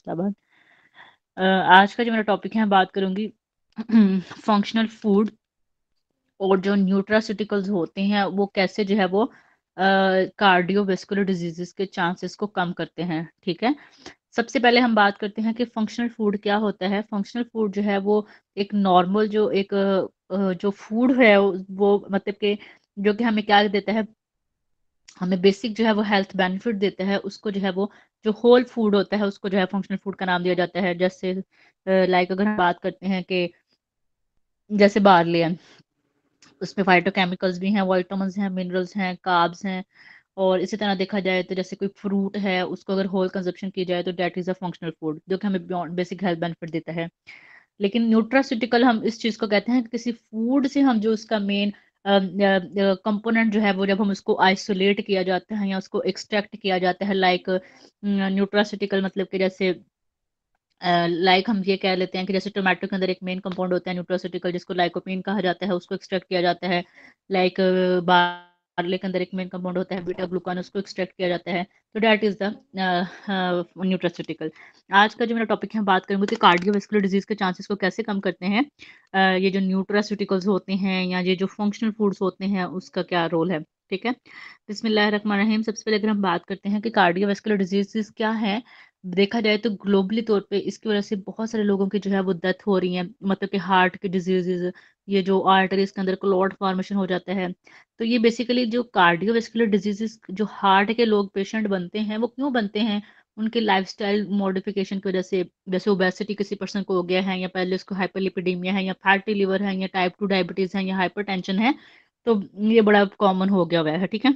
शाबाश। आज का जो मेरा टॉपिक है, मैं बात करूंगी फंक्शनल फूड और जो न्यूट्रास्यूटिकल्स होते हैं वो कैसे जो है वो कार्डियोवास्कुलर डिजीजेस के चांसेस को कम करते हैं। ठीक है, सबसे पहले हम बात करते हैं कि फंक्शनल फूड क्या होता है। फंक्शनल फूड जो है वो एक नॉर्मल जो एक जो फूड है वो मतलब कि जो कि हमें क्या देता है, हमें बेसिक जो है वो हेल्थ बेनिफिट देता है, उसको जो है वो जो होल फूड होता है उसको जो है फंक्शनल फूड का नाम दिया जाता है। जैसे लाइक अगर हम बात करते हैं कि जैसे बार्ली है, उसमें फाइटोकेमिकल्स भी हैं, विटामिन्स हैं, मिनरल्स हैं, कार्ब्स हैं। और इसी तरह देखा जाए तो जैसे कोई फ्रूट है उसको अगर होल कंजप्शन की जाए तो date is a functional food जो कि हमें बेसिक हेल्थ बेनिफिट देता है। लेकिन न्यूट्रास्यूटिकल हम इस चीज को कहते हैं कि किसी फूड से हम जो उसका मेन कंपोनेंट जो है वो जब हम उसको आइसोलेट किया जाता है या उसको एक्सट्रैक्ट किया जाता है, लाइक न्यूट्रास्यूटिकल मतलब कि जैसे लाइक हम ये कह लेते हैं कि जैसे टोमेटो के अंदर एक मेन कंपाउंड होता है न्यूट्रास्यूटिकल जिसको लाइकोपीन कहा जाता है, उसको एक्सट्रैक्ट किया जाता है। लाइक बार्ले के अंदर एक मेन कंपाउंड होता है बीटा ग्लूकान, उसको एक्सट्रैक्ट किया जाता है। तो डैट इज द न्यूट्रास्यूटिकल। आज का जो मेरा टॉपिक है, बात करूंगी कि कार्डियोवास्कुलर डिजीज के चांसेस को कैसे कम करते हैं ये जो न्यूट्रास्यूटिकल्स होते हैं या ये जो फंक्शनल फूड्स होते हैं उसका क्या रोल है। ठीक है, बिस्मिल्लाहिर्रहमानिर्रहीम। सबसे पहले अगर हम बात करते हैं कि कार्डियोवास्कुलर डिजीजेस क्या है, देखा जाए तो ग्लोबली तौर पे इसकी वजह से बहुत सारे लोगों की जो है वो डेथ हो रही है। मतलब कि हार्ट की डिजीजेज, ये जो आर्टरीज के अंदर क्लॉट फॉर्मेशन हो जाता है। तो ये बेसिकली जो कार्डियोवास्कुलर डिजीजेस जो हार्ट के लोग पेशेंट बनते हैं वो क्यों बनते हैं, उनके लाइफस्टाइल मॉडिफिकेशन की वजह से। जैसे ओबेसिटी किसी पर्सन को हो गया है, या पहले उसको हाइपरलिपिडीमिया है, या फैटी लिवर है, या टाइप 2 डायबिटीज है, या हाइपरटेंशन है, तो ये बड़ा कॉमन हो गया हुआ है। ठीक है,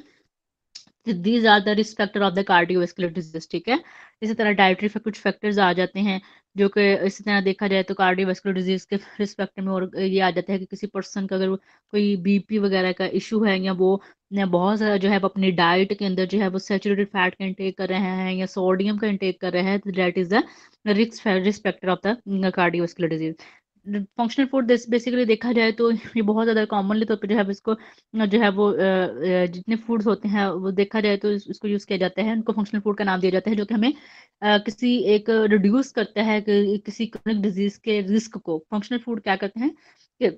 these are the risk factor of the cardiovascular disease. ठीक है, इसी तरह डाइटरी कुछ फैक्टर्स आ जाते हैं जो कि इसी तरह देखा जाए तो कार्डियोवास्कुलर डिजीज के रिस्क फैक्टर में। और ये आ जाता है कि किसी पर्सन का अगर कोई बीपी वगैरह का इशू है, या वो बहुत ज़्यादा जो है वो अपनी डाइट के अंदर जो है वो सैचुरेटेड फैट का इंटेक कर रहे हैं या सोडियम का इंटेक कर रहे हैं, तो that is the risk factor of the cardiovascular disease. Functional food basically देखा जाए तो ये बहुत ज़्यादा कॉमनली तौर पे जो है इसको जो है वो जितने फूड्स होते हैं वो देखा जाए तो इसको यूज़ किया जाता है, उनको फंक्शनल फूड का नाम दिया जाता है, जो कि हमें किसी एक रिड्यूस करता है कि किसी क्रोनिक डिजीज के रिस्क को। फंक्शनल फूड क्या करते हैं कि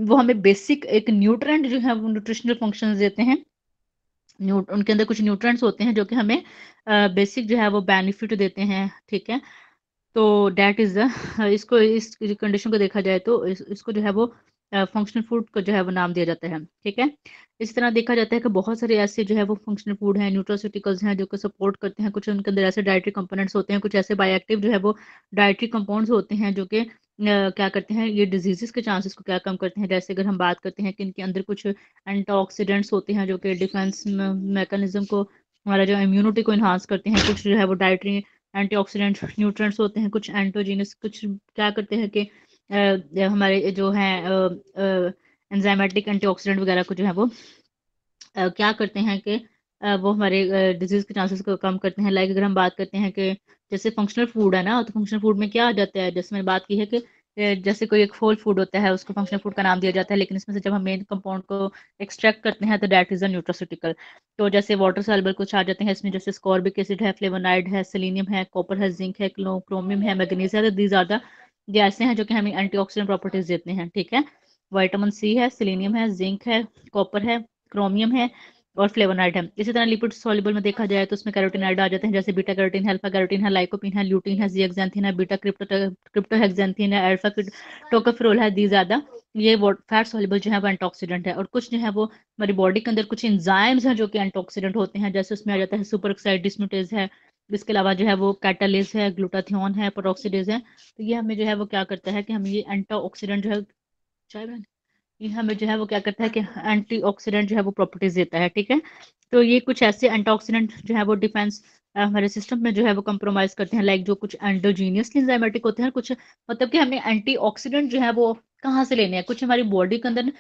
वो हमें बेसिक एक न्यूट्रेंट जो है वो न्यूट्रिशनल फंक्शंस देते हैं। उनके अंदर कुछ न्यूट्रेंट्स होते हैं जो कि हमें बेसिक जो है वो बेनिफिट देते हैं। ठीक है, तो डैट इज द इसको इस कंडीशन को देखा जाए तो इसको जो है वो फंक्शनल फूड को जो है वो नाम दिया जाता है। ठीक है, इस तरह देखा जाता है कि बहुत सारे ऐसे जो है वो फंक्शनल फूड हैं, न्यूट्रास्यूटिकल्स हैं जो कि सपोर्ट करते हैं। कुछ उनके अंदर ऐसे डाइटरी कंपोनेंट्स होते हैं, कुछ ऐसे बायोएक्टिव जो है वो डाइटरी कंपाउंड्स होते हैं जो कि क्या करते हैं, ये डिजीजेस के चांसेस को क्या कम करते हैं। जैसे अगर हम बात करते हैं कि इनके अंदर कुछ एंटीऑक्सीडेंट्स होते हैं जो कि डिफेंस मैकेनिज्म को, हमारा जो इम्यूनिटी को इन्हांस करते हैं। कुछ जो है वो डाइटरी एंटीऑक्सीडेंट न्यूट्रिएंट्स होते हैं, कुछ एंटोजीनस, कुछ क्या करते हैं कि हमारे जो है एंजाइमेटिक एंटीऑक्सीडेंट वगैरह को जो है वो क्या करते हैं कि वो हमारे डिजीज के चांसेस को कम करते हैं। लाइक अगर हम बात करते हैं कि जैसे फंक्शनल फूड है ना, तो फंक्शनल फूड में क्या आ जाता है, जैसे मैंने बात की है कि जैसे कोई एक होल फूड होता है उसको फंक्शनल फूड का नाम दिया जाता है, लेकिन इसमें से जब हम मेन कंपाउंड को एक्सट्रैक्ट करते हैं तो दैट इज अ न्यूट्रास्यूटिकल। तो जैसे वाटर सॉल्युबल कुछ आ जाते हैं इसमें, जैसे स्कॉर्बिक एसिड है, फ्लेवोनाइड है, सेलेनियम है, कॉपर है, जिंक है, क्रोमियम है, मैग्नीशियम है। दीज आर द ये ऐसे हैं जो कि हमें एंटीऑक्सीडेंट प्रॉपर्टीज देते हैं। ठीक है, विटामिन सी है, सेलेनियम है, जिंक है, कॉपर है, क्रोमियम है और फ्लेवोनाइड है। इसी तरह लिपिड सॉल्युबल में देखा जाए तो उसमें कैरोटीनॉइड आ जाते हैं, जैसे बीटा कैरोटीन है, अल्फा कैरोटीन है, लाइकोपीन है, ल्यूटीन है, जिएक्सैंथिन है, बीटा क्रिप्टोहेक्सैंथिन है, अल्फा टोकोफेरोल है। दी ज्यादा ये फैट सॉल्युबल जो है वो एंटीऑक्सीडेंट है। और कुछ जो है वो हमारी बॉडी के अंदर कुछ एंजाइम्स हैं जो कि एंटीऑक्सीडेंट होते हैं, जैसे उसमें आ जाता है सुपर ऑक्साइड डिस्म्यूटेज है। इसके अलावा जो है वो कैटालेज है, ग्लूटाथियोन है, पेरोक्सीडेज है। तो ये हमें जो है वो क्या करता है कि हम ये एंटीऑक्सीडेंट जो है, चाय बहन, ये हमें जो है वो क्या करता है कि एंटीऑक्सीडेंट जो है वो प्रॉपर्टीज देता है। ठीक है, तो ये कुछ ऐसे एंटीऑक्सीडेंट जो है वो डिफेंस हमारे सिस्टम में जो है वो कंप्रोमाइज करते हैं। लाइक जो कुछ एंडोजीनियसली एंजाइमेटिक होते हैं, कुछ मतलब कि हमें एंटीऑक्सीडेंट जो है वो कहाँ से लेने हैं, कुछ हमारी बॉडी के अंदर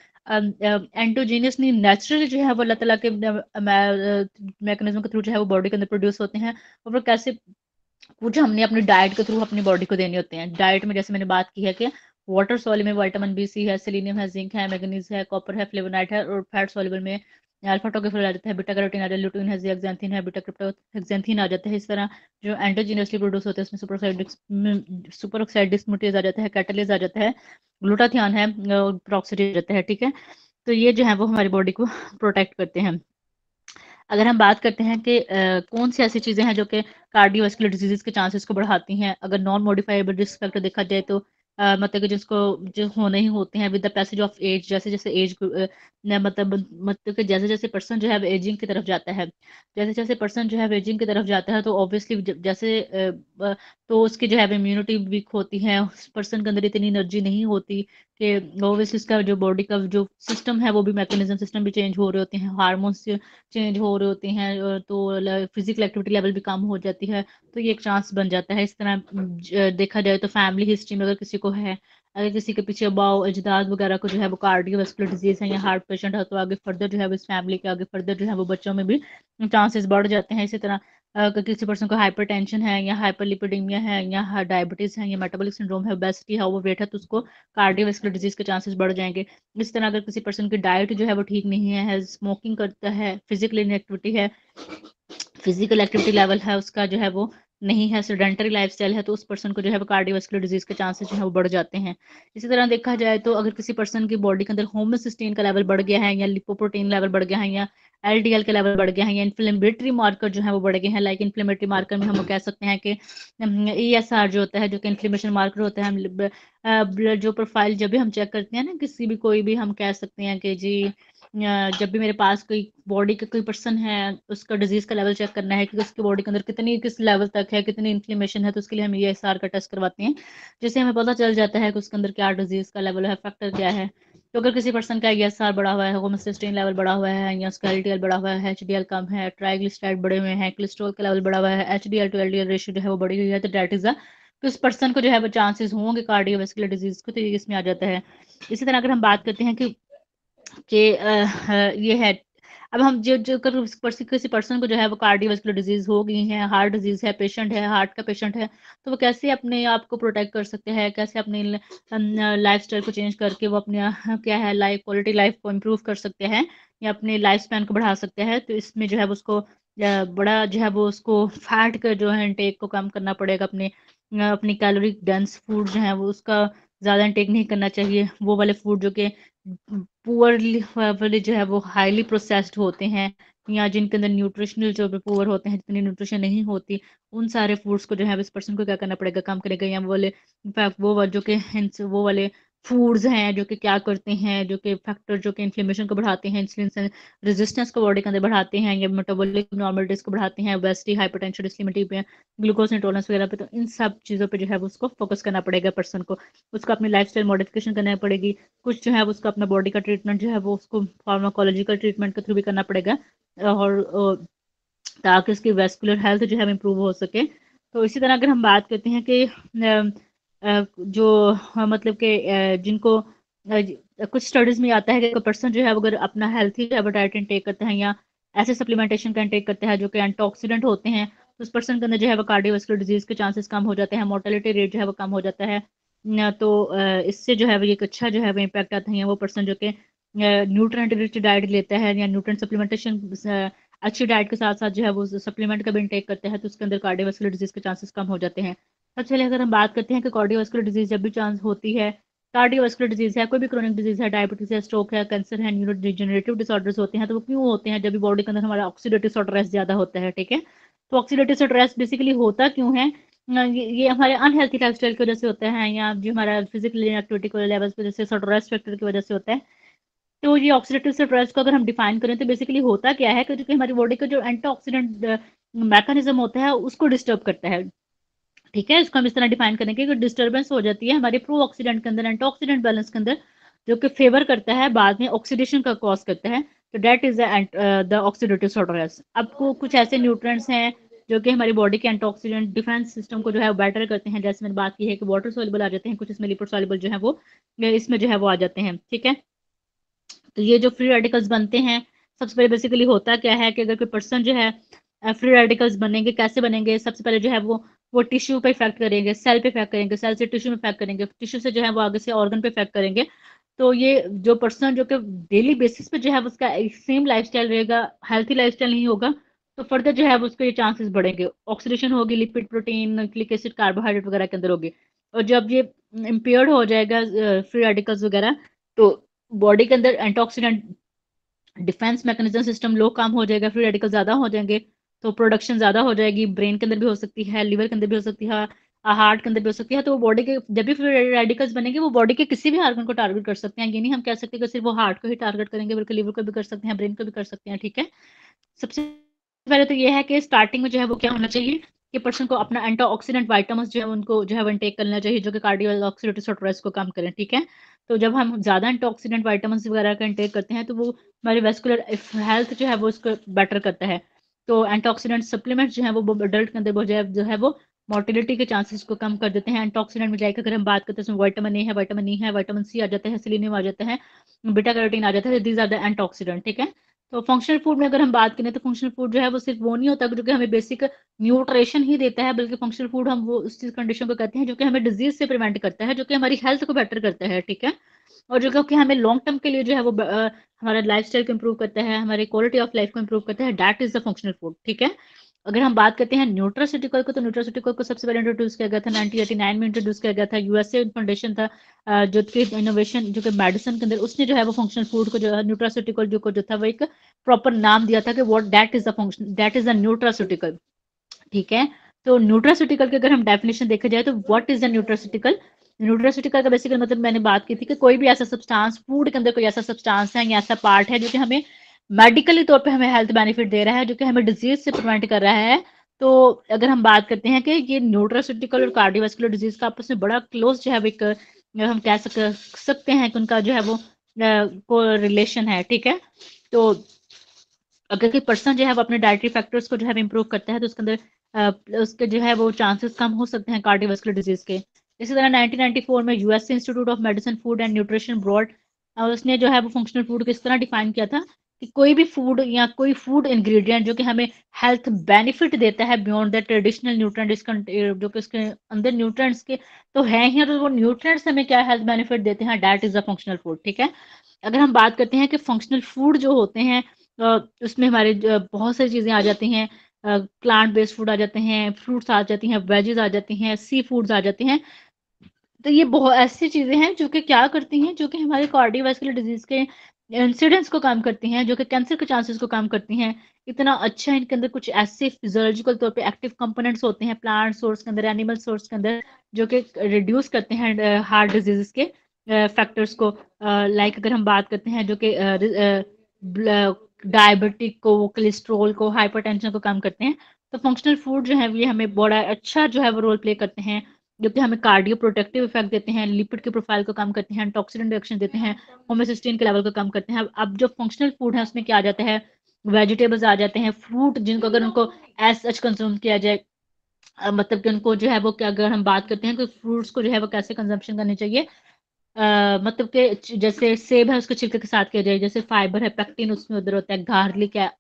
एंडोजीनियसली नेचुरली जो है वो अल्लाह ताला के मैकेनिज्म के थ्रू जो है वो बॉडी के अंदर प्रोड्यूस होते हैं। और वो कैसे, कुछ हमने अपनी डाइट के थ्रू अपनी बॉडी को देने होते हैं। डाइट में जैसे मैंने बात की है कि वाटर सॉल्युबल में विटामिन बी सी है, सेलेनियम है, जिंक है, मैग्नीज है, कॉपर है, फ्लेवोनाइड है। और फैट सॉल्युबल में अल्फा टोकोफेरोल आ जाता है, बीटा कैरोटीन आ जाता है, ल्यूटीन है, ज़ियाक्सैंथीन है, बीटा क्रिप्टोक्सेंथीन आ जाता है। इस तरह जो एंडोजीनियसली प्रोड्यूस होते हैं उसमें सुपर ऑक्साइड डिस्मुटेज आ जाता है, कैटालेज आ जाता है, ग्लूटाथियान है, पेरोक्सिडेज आ जाता है। ठीक है, तो ये जो है वो हमारी बॉडी को प्रोटेक्ट करते हैं। अगर हम बात करते हैं कि कौन सी ऐसी चीज़ें हैं जो कि कार्डियोवास्कुलर डिजीज़ के चांसेस को बढ़ाती हैं, अगर नॉन मॉडिफाइबल रिस्क फैक्टर देखा जाए तो मतलब कि जिसको जो होने ही होते हैं with the passage of age, जैसे जैसे एज मतलब कि जैसे जैसे पर्सन जो है एजिंग की तरफ जाता है, जैसे जैसे पर्सन जो है एजिंग की तरफ जाता है तो ऑब्वियसली जैसे तो उसकी जो है इम्यूनिटी वीक होती है, उस पर्सन के अंदर इतनी एनर्जी नहीं होती कि ऑब्वियसली उसका जो बॉडी का जो सिस्टम है वो भी मैकेनिज्म सिस्टम भी चेंज हो रहे होते हैं, हार्मोन्स चेंज हो रहे होते हैं, तो फिजिकल एक्टिविटी लेवल भी कम हो जाती है, तो ये एक चांस बन जाता है। इस तरह देखा जाए तो फैमिली हिस्ट्री में अगर किसी को है, अगर किसी के पीछे अबाव अजदाद वगैरह को जो है वो कार्डियोवास्कुलर डिजीज है या हार्ट पेशेंट है, तो आगे फर्दर जो है वो इस फैमिली के आगे फर्दर जो है वो बच्चों में भी चांसेस बढ़ जाते हैं। इसी तरह अगर किसी पर्सन को हाइपरटेंशन है या हाइपरलिपिडेमिया है या डायबिटीज है या मेटाबॉलिक सिंड्रोम है, ओबेसिटी है, ओवरवेट है, तो उसको कार्डियोवास्कुलर डिजीज के चांसेस बढ़ जाएंगे। इस तरह अगर किसी पर्सन की डाइट जो है वो ठीक नहीं है, स्मोकिंग करता है, फिजिकल इनएक्टिविटी है, फिजिकल एक्टिविटी लेवल है उसका जो है वो नहीं है, सेडेंटरी लाइफस्टाइल है, तो उस पर्सन को जो है वो कार्डियोवास्कुलर डिजीज के चांसेस जो है वो बढ़ जाते हैं। इसी तरह देखा जाए तो अगर किसी पर्सन की बॉडी के अंदर होमोसिस्टीन का लेवल बढ़ गया है या लिपोप्रोटीन लेवल बढ़ गया है या एलडीएल का लेवल बढ़ गया है या इन्फ्लेमेटरी मार्कर जो है वो बढ़ गए हैं, लाइक इन्फ्लेमेटरी मार्कर में हम कह सकते हैं कि ईएसआर जो होता है जो कि इन्फ्लेमेशन मार्कर होता है, हम ब्लड जो प्रोफाइल जब भी हम चेक करते हैं ना किसी भी कोई भी, हम कह सकते हैं कि जी जब भी मेरे पास कोई बॉडी का कोई पर्सन है उसका डिजीज का लेवल चेक करना है कि उसकी बॉडी के अंदर कितनी किस लेवल तक है, कितनी इन्फ्लेमेशन है, तो उसके लिए हम ईएसआर का टेस्ट करवाते हैं, जिससे हमें पता चल जाता है कि उसके अंदर क्या डिजीज का लेवल है, फैक्टर क्या है। तो अगर किसी पर्सन का ईएसआर बढ़ा हुआ है, होमोसिस्टीन लेवल बढ़ा हुआ है या उसका एलडीएल बढ़ा हुआ है, एचडीएल कम है, ट्राइग्लिसराइड बढ़े हुए हैं, कोलेस्ट्रॉल का लेवल बढ़ा हुआ है, एचडीएल टू एलडीएल रेशियो जो है वो बढ़ी हुई है, तो डेट इज तो इस पर्सन को जो है वो चांसेस होंगे कार्डियोवास्कुलर डिजीज को, तो ये इसमें आ जाता है। इसी तरह अगर हम बात करते हैं कि ये है, अब हम जो जो कर किसी पर्सन को जो है वो कार्डियोवास्कुलर डिजीज हो गई है, हार्ट डिजीज है, पेशेंट है, हार्ट का पेशेंट है, तो वो कैसे अपने आप को प्रोटेक्ट कर सकते हैं, कैसे अपनी लाइफ स्टाइल को चेंज करके वो अपने क्या है लाइफ क्वालिटी लाइफ को इम्प्रूव कर सकते हैं या अपने लाइफ स्पैन को बढ़ा सकते हैं। तो इसमें जो है वो उसको बड़ा जो है वो उसको फैट का जो है इंटेक को कम करना पड़ेगा, अपनी कैलोरी डेंस फूड जो है वो उसका ज़्यादा इंटेक नहीं करना चाहिए, वो वाले फूड जो कि पुअरली वाले जो है वो हाईली प्रोसेस्ड होते हैं या जिनके अंदर न्यूट्रिशनल जो पुअर होते हैं, जितनी न्यूट्रिशन नहीं होती, उन सारे फूड्स को जो है इस पर्सन को क्या करना पड़ेगा, कम करेगा। या वो वाले इनफैक्ट जो कि वो वाले फूड्स हैं जो कि क्या करते हैं, जो कि फैक्टर जो कि इन्फ्लेमेशन को बढ़ाते हैं, इंसुलिन रेजिस्टेंस को बॉडी के अंदर बढ़ाते हैं या मेटाबॉलिक नॉर्मलिटीज को बढ़ाते हैं, ओबेसिटी, हाइपरटेंशन, डिस्लिमिटी पे, ग्लूकोज इंटॉलरेंस वगैरह पे, तो इन सब चीज़ों पे जो है वो उसको फोकस करना पड़ेगा पर्सन को, उसको अपनी लाइफस्टाइल मॉडिफिकेशन करना पड़ेगी, कुछ जो है उसको अपना बॉडी का ट्रीटमेंट जो है वो उसको फार्माकोलॉजिकल ट्रीटमेंट के थ्रू भी करना पड़ेगा, और ताकि उसकी वेस्कुलर हेल्थ जो है इम्प्रूव हो सके। तो इसी तरह अगर हम बात करते हैं कि जो मतलब कि जिनको कुछ स्टडीज में आता है कि पर्सन जो है अगर अपना हेल्थी जो है डाइट इंटेक करते हैं या ऐसे सप्लीमेंटेशन का इंटेक करते हैं जो कि एंटीऑक्सीडेंट होते हैं, तो उस पर्सन के अंदर जो है वो कार्डियोवास्कुलर डिजीज के चांसेस कम हो जाते हैं, मोर्टेलिटी रेट जो है वो कम हो जाता है। तो इससे जो है वो एक अच्छा जो है वो इम्पैक्ट आता है, वो पर्सन जो कि न्यूट्रेंट रिच डाइट लेता है या न्यूट्रेंट सप्लीमेंटेशन अच्छी डाइट के साथ साथ जो है वो सप्लीमेंट का भी इंटेक करते हैं, तो उसके अंदर कार्डियोवास्कुलर डिजीज के चांसेस कम हो जाते हैं। सबसे पहले अगर हम बात करते हैं कि कार्डियोवास्कुलर डिजीज जब भी चांस होती है, कार्डियोवास्कुलर डिजीज है, कोई भी क्रोनिक डिजीज है, डायबिटीज है, स्ट्रोक है, कैंसर है, न्यूरो डिजेनरेटिव डिसऑर्डर्स होते हैं, तो वो क्यों होते हैं, जब भी बॉडी के अंदर हमारा ऑक्सीडेटिव स्ट्रेस ज्यादा होता है। ठीक है, तो ऑक्सीडेटिव स्ट्रेस बेसिकली होता क्यों है, ये हमारे अनहेल्थी लाइफस्टाइल की वजह से होता है या जो हमारा फिजिकल एक्टिविटी को लेवल्स की वजह से, स्ट्रेस फैक्टर की वजह से होता है। तो ये ऑक्सीडेटिव स्ट्रेस को अगर हम डिफाइन करें तो बेसिकली होता क्या है कि हमारी बॉडी का जो एंटीऑक्सीडेंट मैकेनिज्म होता है उसको डिस्टर्ब करता है। ठीक है, इसको हम इस तरह डिफाइन करेंगे कि डिस्टर्बेंस हो जाती है हमारे प्रो ऑक्सीडेंट के अंदर, एंटीऑक्सीडेंट बैलेंस के अंदर, जो कि फेवर करता है बाद में ऑक्सीडेशन का कॉज करता है, तो date is the oxidative stress. अब कुछ ऐसे न्यूट्रिएंट्स हैं जो कि हमारी बॉडी के एंटीऑक्सीडेंट डिफेंस सिस्टम को जो है बेटर करते हैं, जैसे मैंने बात की है कि वाटर सोल्युबल आ जाते हैं, कुछ इसमें लिपिड सोल्युबल जो है वो इसमें जो है वो आ जाते हैं। ठीक है, तो ये जो फ्री रेडिकल्स बनते हैं, सबसे पहले बेसिकली होता क्या है कि अगर कोई पर्सन जो है फ्री रेडिकल्स बनेंगे, कैसे बनेंगे, सबसे पहले जो है वो टिश्यू पे इफेक्ट करेंगे, सेल पे इफेक्ट करेंगे, सेल से टिश्यू में इफेक्ट करेंगे, टिश्यू से जो है वो आगे से ऑर्गन पे इफेक्ट करेंगे, तो ये जो पर्सन जो कि डेली बेसिस पे जो है उसका सेम लाइफस्टाइल रहेगा, हेल्थी लाइफस्टाइल नहीं होगा, तो फर्दर जो है उसके ये चांसेस बढ़ेंगे, ऑक्सीडेशन होगी lipid protein nucleic acid carbohydrate वगैरह के अंदर होगी। और जब ये इम्पेयर्ड हो जाएगा फ्री रेडिकल्स वगैरह, तो बॉडी के अंदर एंटीऑक्सीडेंट डिफेंस मैकेनिज्म सिस्टम लो काम हो जाएगा, फ्री रेडिकल ज्यादा हो जाएंगे, तो प्रोडक्शन ज्यादा हो जाएगी, ब्रेन के अंदर भी हो सकती है, लिवर के अंदर भी हो सकती है, हार्ट के अंदर भी हो सकती है। तो वो बॉडी के जब भी फ्री रेडिकल्स बनेंगे वो बॉडी के किसी भी ऑर्गन को टारगेट कर सकते हैं। ये नहीं हम कह सकते कि सिर्फ वो हार्ट को ही टारगेट करेंगे, बल्कि लिवर को भी कर सकते हैं, ब्रेन को भी कर सकते हैं। ठीक है, सबसे पहले तो ये है कि स्टार्टिंग में जो है वो क्या होना चाहिए कि पर्सन को अपना एंटीऑक्सीडेंट वाइटामिन जो है उनको जो है वो इनटेक करना चाहिए, जो कि कार्डियो ऑक्सीडेटिव स्ट्रेस को कम करें। ठीक है, तो जब हम ज़्यादा एंटीऑक्सीडेंट वाइटामिन वगैरह का इनटेक करते हैं तो वो हमारी वेस्कुलर हेल्थ जो है वो उसको बेटर करता है। तो एंटीऑक्सीडेंट सप्लीमेंट जो है वो अडल्ट के अंदर वो जो है वो मोर्टिलिटी के चांसेस को कम कर देते हैं। एंटीऑक्सीडेंट में जाकर अगर हम बात करते हैं उसमें विटामिन ए है, विटामिन ई है, विटामिन सी आ जाता है, सेलेनियम आ जाता है, बीटा कैरोटीन आ जाता है। These are the antioxidant. ठीक है, तो फंक्शनल फूड में अगर हम बात करें तो फंक्शनल फूड जो है वो सिर्फ वो नहीं होता जो कि हमें बेसिक न्यूट्रिशन ही देता है, बल्कि फंक्शनल फूड हम वो उस चीज कंडीशन को कहते हैं जो कि हमें डिजीज से प्रिवेंट करता है, जो कि हमारी हेल्थ को बेटर करता है। ठीक है, और जो कि हमें लॉन्ग टर्म के लिए जो है वो हमारा लाइफ स्टाइल को इम्प्रूव करता है, हमारी क्वालिटी ऑफ लाइफ को इम्प्रूव करता है। That is the functional food. ठीक है, अगर हम बात करते हैं न्यूट्रास्यूटिकल को, तो न्यूट्रास्यूटिकल को सबसे पहले इंट्रोड्यूस किया गया था 1989 में, इंट्रोड्यूस किया गया था। यूएसए फाउंडेशन था जो कि इनोवेशन जो कि मेडिसिन के अंदर, उसने जो है वो फंक्शनल फूड को जो है न्यूट्रास्यूटिकल जो था वो एक प्रॉपर नाम दिया था कि what that is the function, that is the nutraceutical. ठीक है, तो न्यूट्रास्यूटिकल की अगर हम डेफिनेशन देखा जाए तो what is the nutraceutical, nutraceutical का बेसिकली मतलब मैंने बात की थी कि कोई भी ऐसा सब्सटेंस फूड के अंदर कोई ऐसा सब्सटेंस है या ऐसा पार्ट है जो कि हमें मेडिकली तौर पे हमें हेल्थ बेनिफिट दे रहा है, जो कि हमें डिजीज से प्रिवेंट कर रहा है। तो अगर हम बात करते हैं कि ये न्यूट्रास्यूटिकल और कार्डियोवास्कुलर डिजीज का आपस में बड़ा क्लोज जो है एक हम कह सकते हैं कि उनका जो है वो को रिलेशन है। ठीक है, तो अगर कोई पर्सन जो है वो अपने डाइटरी फैक्टर्स को जो है इम्प्रूव करता है तो उसके अंदर उसके जो है वो चांसेस कम हो सकते हैं कार्डियोवास्कुलर डिजीज के। इसी तरह 1994 में US institute of medicine food and nutrition board उसने जो है वो फंक्शनल फूड को इस तरह डिफाइन किया था कि कोई भी फूड या कोई फूड इंग्रेडिएंट जो कि हमें हेल्थ बेनिफिट देता है बियॉन्ड द ट्रेडिशनल न्यूट्रिएंट, जो कि उसके अंदर न्यूट्रिएंट्स के तो है ही, तो वो न्यूट्रिएंट्स हमें क्या हेल्थ बेनिफिट देते हैं, that is a functional food. ठीक है, अगर हम बात करते हैं कि फंक्शनल फूड जो होते हैं उसमें हमारे बहुत सारी चीज़ें आ जाती हैं, प्लांट बेस्ड फूड आ जाते हैं, फ्रूट्स आ जाती हैं, वेजेस आ जाती हैं, सी फूड्स आ जाते हैं। तो ये बहुत ऐसी चीज़ें हैं जो कि क्या करती हैं, जो कि हमारे कार्डियोवास्कुलर डिजीज के इंसिडेंस को कम करती हैं, जो कि कैंसर के चांसेस को कम करती हैं। इतना अच्छा इनके अंदर कुछ ऐसे फिजियोलॉजिकल तौर पे एक्टिव कंपोनेंट्स होते हैं प्लांट सोर्स के अंदर, एनिमल सोर्स के अंदर, जो कि रिड्यूस करते हैं हार्ट डिजीज के फैक्टर्स को। लाइक अगर हम बात करते हैं जो कि डायबिटिक को, कोलेस्ट्रोल को, हाइपरटेंशन को कम करते हैं। तो फंक्शनल फूड जो है ये हमें बड़ा अच्छा जो है वो रोल प्ले करते हैं, जो कि हमें कार्डियो प्रोटेक्टिव इफेक्ट देते हैं, लिपिड के प्रोफाइल को कम करते हैं, एंटीऑक्सीडेंट रिएक्शन देते हैं, होमोसिस्टीन के लेवल को कम करते हैं। अब जो फंक्शनल फूड है उसमें क्या आ जाता है, वेजिटेबल्स आ जाते हैं, फ्रूट जिनको अगर उनको एज सच कंज्यूम किया जाए, मतलब कि उनको जो है वो क्या, अगर हम बात करते हैं कि फ्रूट्स को जो है वो कैसे कंजम्पशन करनी चाहिए, मतलब कि जैसे सेब है उसको छिलके के साथ किया जाए, जैसे फाइबर है, पेक्टिन उसमें उधर होता है, गार्लिक है,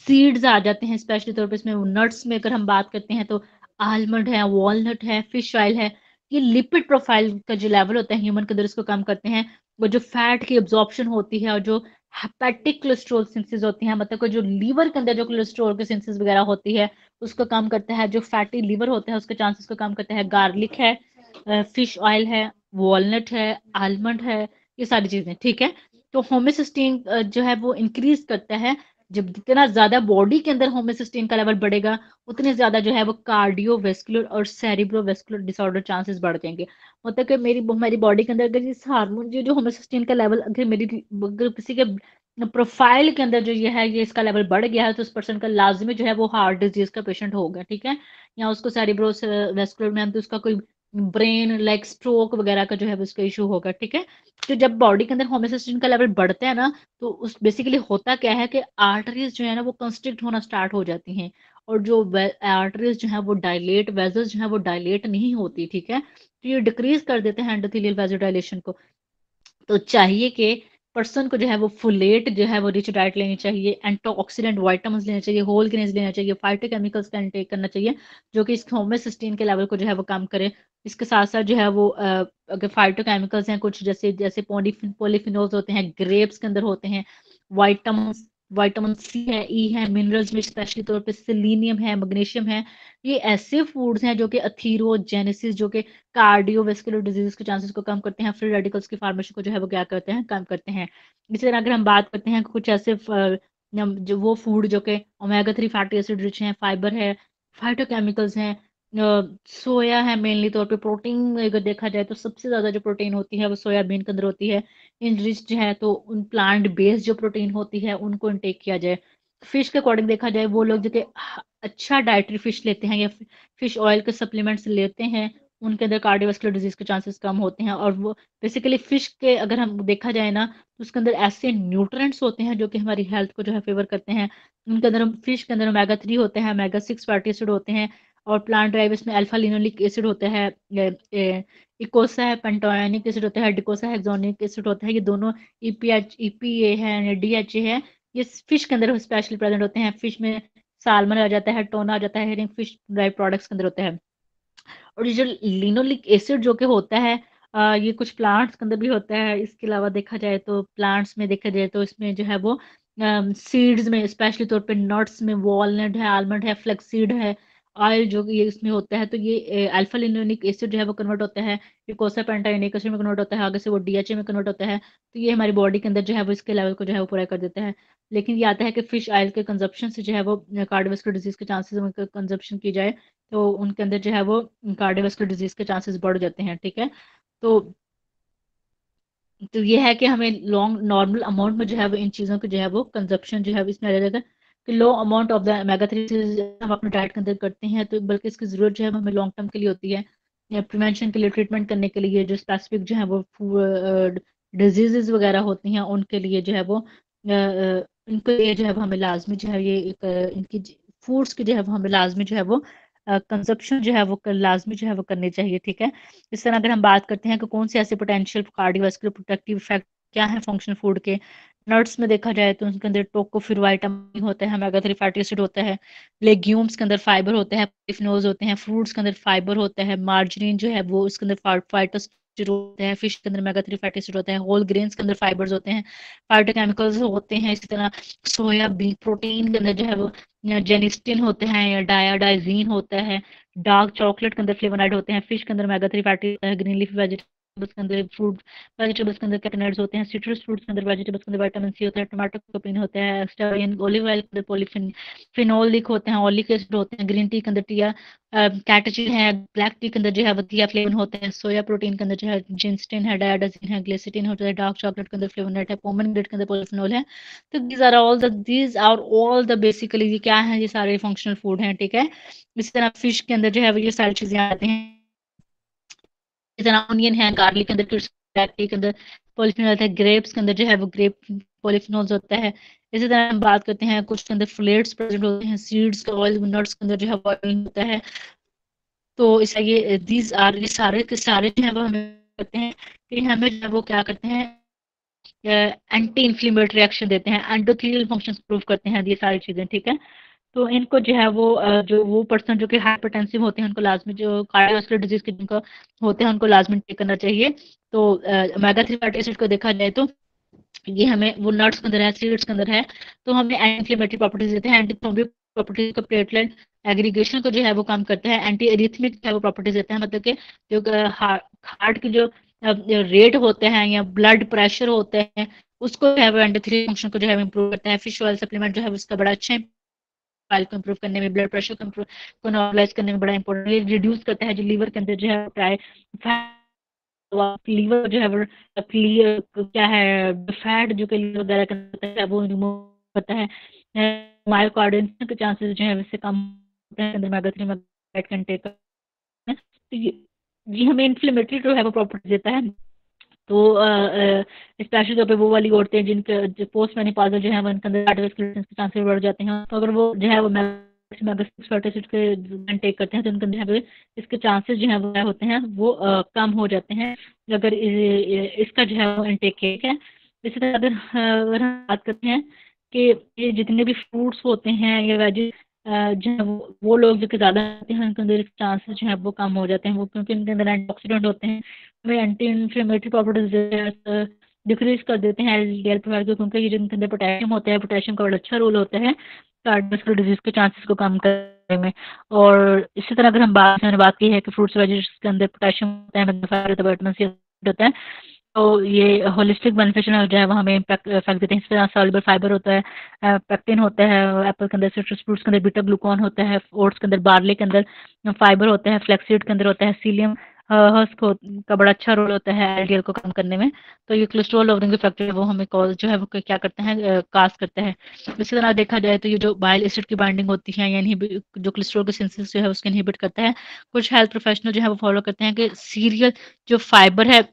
सीड्स आ जाते हैं स्पेशली तौर पे इसमें। नट्स में अगर हम बात करते हैं तो आलमंड है, वॉलनट है, फिश ऑयल है। ये लिपिड प्रोफाइल का जो लेवल होता है ह्यूमन के अंदर उसको कम करते हैं। वो जो फैट की एब्जॉर्प्शन होती है और जो हेपेटिक कोलेस्ट्रॉल सिंथेसिस होती है, मतलब कि जो लीवर के अंदर जो कोलेस्ट्रॉल की सिंथेसिस वगैरह होती है उसको कम करता है। जो फैटी लीवर होता है उसके चांसेस को कम करता है। गार्लिक है, फिश ऑयल है, वॉलनट है, आलमंड है, ये सारी चीजें। ठीक है, तो होमोसिस्टीन जो है वो इंक्रीज करता है। जब जितना ज्यादा बॉडी के अंदर होमोसिस्टीन का लेवल बढ़ेगा उतने ज्यादा जो है वो कार्डियोवेस्कुलर और सेरिब्रोवेस्कुलर डिसऑर्डर चांसेस बढ़ जाएंगे। मतलब कि मेरी हमारी बॉडी के अंदर अगर इस हार्मोन जो जो होमोसिस्टीन का लेवल अगर किसी के प्रोफाइल के अंदर जो ये है ये इसका लेवल बढ़ गया है तो उस पर्सन का लाजमी जो है वो हार्ट डिजीज का पेशेंट होगा। ठीक है, या उसको सेरिब्रोवेस्कुलर में तो उसका कोई ब्रेन लाइक स्ट्रोक वगैरह का जो है उसका इशू होगा। ठीक है, तो जब बॉडी के अंदर होमोसिस्टीन का लेवल बढ़ता है ना, तो उस बेसिकली होता क्या है कि आर्टरीज जो है ना वो कंस्ट्रिक्ट होना स्टार्ट हो जाती हैं, और जो आर्टरीज जो है वो डायलेट, वेजल्स जो है वो डायलेट नहीं होती। ठीक है, तो ये डिक्रीज कर देते हैं एंडोथेलियल वेजोडाइलेशन को। तो चाहिए कि पर्सन को जो है वो फुलेट जो है वो रिच डाइट लेनी चाहिए, एंटीऑक्सीडेंट विटामिन लेने चाहिए, होल ग्रेन्स लेना चाहिए, फाइटोकेमिकल्स का इंटेक करना चाहिए जो कि इस होमोसिस्टीन के लेवल को जो है वो कम करे। इसके साथ-साथ जो है वो अगर फाइटोकेमिकल्स हैं कुछ जैसे जैसे पॉलीफिनोल्स होते हैं, ग्रेप्स के अंदर होते हैं, विटामिन्स विटामिन सी है, ई है, मिनरल्स में स्पेशली तौर पे सेलेनियम है, मैग्नीशियम है। ये ऐसे फूड्स हैं जो कि एथेरोजेनेसिस जो कि कार्डियोवास्कुलर डिजीज़ के चांसेस को कम करते हैं, फ्री रेडिकल्स की फॉर्मेशन को जो है वो क्या करते हैं, कम करते हैं। इसी तरह अगर हम बात करते हैं कुछ ऐसे जो वो फूड जो कि ओमेगा 3 फैटी एसिड रिच हैं, फाइबर है, फाइटोकेमिकल्स हैं, सोया है मेनली तौर पे। प्रोटीन में अगर देखा जाए तो सबसे ज़्यादा जो प्रोटीन होती है वो सोयाबीन के अंदर होती है। इनरिच्ड है तो उन प्लांट बेस्ड जो प्रोटीन होती है उनको इनटेक किया जाए। फिश के अकॉर्डिंग देखा जाए वो लोग जो कि अच्छा डाइटरी फिश लेते हैं या फिश ऑयल के सप्लीमेंट्स लेते हैं, उनके अंदर कार्डियोवास्कुलर डिजीज के चांसेस कम होते हैं। और वो बेसिकली फिश के अगर हम देखा जाए ना तो उसके अंदर ऐसे न्यूट्रिएंट्स होते हैं जो कि हमारी हेल्थ को जो है फेवर करते हैं। उनके अंदर फिश के अंदर ओमेगा 3 होते हैं, ओमेगा 6 फैटी एसिड होते हैं, और प्लांट ड्राइव में अल्फा लिनोलिक एसिड होता है, इकोसा है, पेंटोनिक एसिड होता है, डिकोसा हेक्सोनिक एसिड होता है। ये दोनों ईपीए है, डीएचए है, ये फिश के अंदर स्पेशली प्रेजेंट होते हैं। फिश में साल्मन आ जाता है, टोना आ जाता है, हेरिंग फिश ड्राई प्रोडक्ट्स के अंदर होता है। और ये जो लिनोलिक एसिड जो कि होता है, ये कुछ प्लांट्स के अंदर भी होता है। इसके अलावा देखा जाए तो प्लांट्स में देखा जाए तो इसमें जो है वो सीड्स में स्पेशली तौर पे नट्स में वॉलनट है, आलमंड है, फ्लेक्सीड है, ऑयल जो ये इसमें होता है। तो ये अल्फा लिनोलिक एसिड जो है वो कन्वर्ट होता है, ये कोसा पेंटाइनिक एसिड में कन्वर्ट होता है, आगे से वो डीएचए में कन्वर्ट होता है। तो ये हमारी बॉडी के अंदर जो है वो इसके लेवल को जो है वो पूरा कर देता है। लेकिन ये आता है कि फिश ऑयल के कंजप्शन से जो है वो कार्डियोवास्कुलर डिजीज के चांसेस उनका कंजप्शन की जाए तो उनके अंदर जो है वो कार्डियोवास्कुलर डिजीज के चांसेस बढ़ जाते हैं। ठीक है। तो ये है कि हमें लॉन्ग नॉर्मल अमाउंट में जो है वो इन चीज़ों की जो है वो कंजप्शन जो है वो इसमें आ जाएगा कि लो अमाउंट ऑफ द ओमेगा 3 हम अपने डाइट के अंदर करते हैं तो बल्कि इसकी ज़रूरत जो है वो हमें लॉन्ग टर्म के लिए होती है, या प्रिवेंशन के लिए, ट्रीटमेंट करने के लिए, जो स्पेसिफिक जो है वो डिजीजेज वगैरह होती हैं उनके लिए जो है वो इनके लिए जो है वो हमें लाजमी जो है ये इनकी फूड्स की जो है वो हमें लाजमी जो है वो कंजप्शन जो है वो लाजमी जो है वो करनी चाहिए। ठीक है। इस तरह अगर हम बात करते हैं कि कौन से ऐसे पोटेंशियल कार्डियोवास्कुलर प्रोटेक्टिव इफेक्ट क्या है फंक्शनल फूड के, नट्स में देखा जाए तो उनके अंदर टोकोफिर विटामिन होता है, ओमेगा 3 फैटी एसिड होता है, लेग्यूम्स के अंदर फाइबर होता है, पॉलिफिनोल्स होते हैं, फ्रूट्स के अंदर फाइबर होता है, मार्जरीन जो है वो उसके अंदर फाइटोस्टेरोल होता है, फिश के अंदर ओमेगा 3 फैटी एसिड होता है, होल ग्रेन्स के अंदर फाइबर्स होते हैं, फाइटोकेमिकल्स होते हैं। इसी तरह सोयाबीन प्रोटीन के अंदर जो है वो जेनिस्टिन होते हैं या डायाडाइजीन होता है, डार्क चॉकलेट के अंदर फ्लेवोनाइड होते हैं, फिश के अंदर ओमेगा 3 फैटी होता है, ग्रीन लीफ वेजिटेबल्स के अंदर फ्रूट वेजिटेबल्स के अंदर कैटनॉइड्स होते हैं, सिट्रस फ्रूट्स के अंदर वेजिटेबल्स के अंदर विटामिन सी होता है, टमाटो कोपिन होता है, एक्स्ट्रा ऑलिव ऑयल के अंदर फिनोलिक होते हैं, ऑलिक एसिड होते हैं, ग्रीन टी के अंदर टिया कैटेचिन है, ब्लैक टी के अंदर जो है वो थियाफ्लेवन होते हैं, सोया प्रोटीन के अंदर जो है जिंस्टिन है, डायाडाजिन है, ग्लिसरीन होता है, डार्क चॉकलेट के अंदर फ्लेवोनाइड है, पोमेग्रेनेट के अंदर पॉलीफिनोल है। तो these are all the basically ये क्या है, ये सारे फंक्शनल फूड हैं। ठीक है। इसी तरह फिश के अंदर जो है वो ये सारी चीजें आती हैं। इसी तरह ऑनियन है, गार्लिक के अंदर, ब्लैक टी के अंदर पॉलीफिनोल होता है, ग्रेप्स के अंदर जो है वो ग्रेप पॉलीफिनोल्स होता है। इसी तरह हम बात करते हैं कुछ के अंदर फ्लेट्स प्रेजेंट होते हैं, सीड्स का ऑयल, नट्स के अंदर जो है वो ऑयल होता है। तो इसलिए ये सारे के सारे जो है वो हमें करते हैं कि हमें जो है वो क्या करते हैं, एंटी इन्फ्लेमेटरी रिएक्शन देते हैं, एंडोथेलियल फंक्शन इंप्रूव करते हैं, ये सारी चीजें। ठीक है। तो इनको जो है वो जो वो पर्सन जो कि हाइपरटेंसिव होते हैं उनको लाजमी, जो कार्डियोवास्कुलर डिजीज के जिनको होते हैं उनको लाजमी टेक करना चाहिए। तो ओमेगा 3 फैटी एसिड को देखा जाए तो ये हमें वो नट्स के अंदर है, सीड्स के अंदर है, तो हमें एंटी इन्फ्लेमेटरी प्रॉपर्टीज देते हैं, एंटी थ्रोम्बिक प्रॉपर्टीज को, प्लेटलेट एग्रीगेशन को जो है वो काम करता है, एंटी एरिथमिक जो है वो प्रॉपर्टीज देते हैं, मतलब कि जो हार्ट की जो रेट होते हैं या ब्लड प्रेशर होते हैं उसको जो है वो एंटी थ्री फंक्शन को जो है इम्प्रूव करता है। फिश ऑयल सप्लीमेंट जो है उसका बड़ा अच्छा फाइल को इम्प्रूव करने में, ब्लड प्रेशर को नॉर्मलाइज करने में बड़ा इंपॉर्टेंट, रिड्यूस करता है जो लीवर के अंदर जो है लीवर जो है वो क्लियर क्या है फैट जो कि लीवर वगैरह करता है वो रिमूव करता है। मायोकार्डियन के चांसेस जो है वैसे कम होते हैं अंदर ओमेगा 3 फैट कंटेंट का। तो ये हमें इन्फ्लेमेटरी जो है वो प्रॉपर्टी देता है। तो स्पेशली तौर पे वो वाली औरतें जिनके जो पोस्ट मेनोपॉजल जो है वो उनके अंदर कार्डियोवास्कुलर के चांसेस बढ़ जाते हैं, तो अगर वो जो है वो ओमेगा 6 फैटी एसिड के इंटेक करते हैं तो उनके अंदर जो है इसके चांसेस जो है वो होते हैं वो कम हो जाते हैं अगर इसका जो है वो इंटेक है। इसी तरह अगर हम बात करते हैं कि ये जितने भी फ्रूट्स होते हैं या वेजिज जो है वो लोग जो कि ज़्यादा खाते हैं उनके अंदर चांसेस जो है वो कम हो जाते हैं, वो क्योंकि उनके अंदर एंटीऑक्सीडेंट होते हैं, वे एंटी इन्फ्लेमेटरी प्रॉपर्टीज डिक्रीज कर देते हैं एलडीएल प्रोफाइल को, क्योंकि ये जिनके अंदर पोटेशियम होता है, पोटेशियम का बड़ा अच्छा रोल होता है कार्डियोवास्कुलर डिजीज के चांसेस को कम करने में। और इसी तरह अगर हम मैंने बात की है कि फ्रूट्स वेजिटेबल्स के अंदर पोटेशियम होता है, मैग्नीफायर होता है, विटामिन सी होता है, तो ये होलिस्टिक बेनिफिशियल जो है वो हमें इम्पैक्ट इफेक्ट देते हैं। इस तरह सॉल्युबल फाइबर होता है, पेक्टिन होता है एप्पल के अंदर, सिट्रस फ्रूट्स के अंदर बीटा ग्लूकॉन होता है, ओट्स के अंदर बार्ले के अंदर फाइबर होता है, फ्लैक्सीड के अंदर होता है सीलियम, हस्क का बड़ा अच्छा रोल होता है एलडीएल को कम करने में। तो ये कोलेस्ट्रॉल लोअरिंग फैक्टर है वो हमें कॉज जो है वो क्या करते हैं, काज करते हैं। इसी तरह देखा जाए तो ये जो बाइल एसिड की बाइंडिंग होती है यानी जो कोलेस्ट्रॉल के सिंथेसिस जो है उसके इनहिबिट करता है। कुछ हेल्थ प्रोफेशनल जो है वो फॉलो करते हैं कि सीरियल जो फाइबर है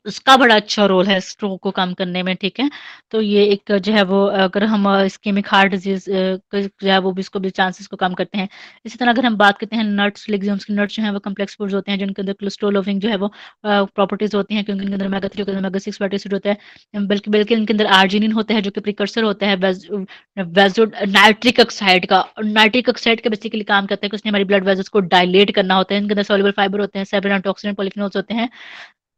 उसका बड़ा अच्छा रोल है स्ट्रोक को कम करने में, ठीक है। तो ये एक जो है वो अगर हम इस्केमिक हार्ट डिजीज जो है वो भी इसको भी चांसेस को कम करते हैं। इसी तरह अगर हम बात करते हैं नट्स लेग्यूम्स की, नट्स जो है वो कम्प्लेक्स फूड्स होते हैं जिनके अंदर कोलेस्ट्रॉल लोविंग जो है वो प्रॉपर्टीज होती हैं, क्योंकि इनके अंदर ओमेगा 3 ओमेगा 6 फैटी एसिड होता है, बल्कि बल्कि इनके अंदर आर्जिनिन होता है जो कि प्रिकर्सर होता है वेजो नाइट्रिक ऑक्साइड का। नाइट्रिक ऑक्साइड का बेसिकली काम करता है कि उसने हमारी ब्लड वेजल्स को डायलेट करना होता है। इनके अंदर सॉल्युबल फाइबर होते हैं, सेवरल एंटीऑक्सीडेंट पॉलीफिनोल्स होते हैं।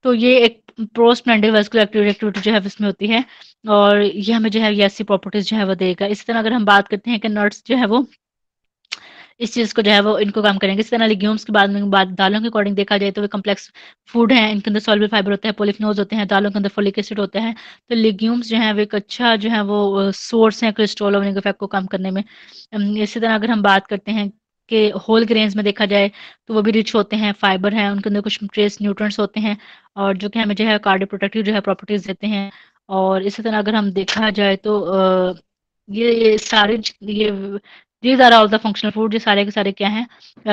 तो ये एक पोस्ट एंडोवास्कुलर एक्टिविटी जो है इसमें होती है, और ये हमें जो है ये ऐसी प्रॉपर्टीज जो है वो देगा। इसी तरह अगर हम बात करते हैं कि नट्स जो है वो इस चीज़ को जो है वो इनको कम करेंगे। इसी तरह लेग्यूम्स के बाद में बात दालों के अकॉर्डिंग देखा जाए तो वे कम्प्लेक्स फूड हैं, इनके अंदर सॉल्युबल फाइबर होता है, पॉलीफिनोल्स होते हैं, दालों के अंदर फोलिक एसिड होता है। तो लेग्यूम्स जो है वो एक अच्छा जो है वो सोर्स है कोलेस्ट्रॉल और इफेक्ट को कम करने में। इसी तरह अगर हम बात करते हैं कि होल ग्रेन्स में देखा जाए तो वो भी रिच होते हैं, फाइबर है, उनके अंदर कुछ ट्रेस न्यूट्रिएंट्स होते हैं और जो कि हमें जो है कार्डियो प्रोटेक्टिव जो है प्रॉपर्टीज देते हैं। और इसी तरह अगर हम देखा जाए तो ये सारे ये these are all the functional food, ये सारे के सारे क्या हैं,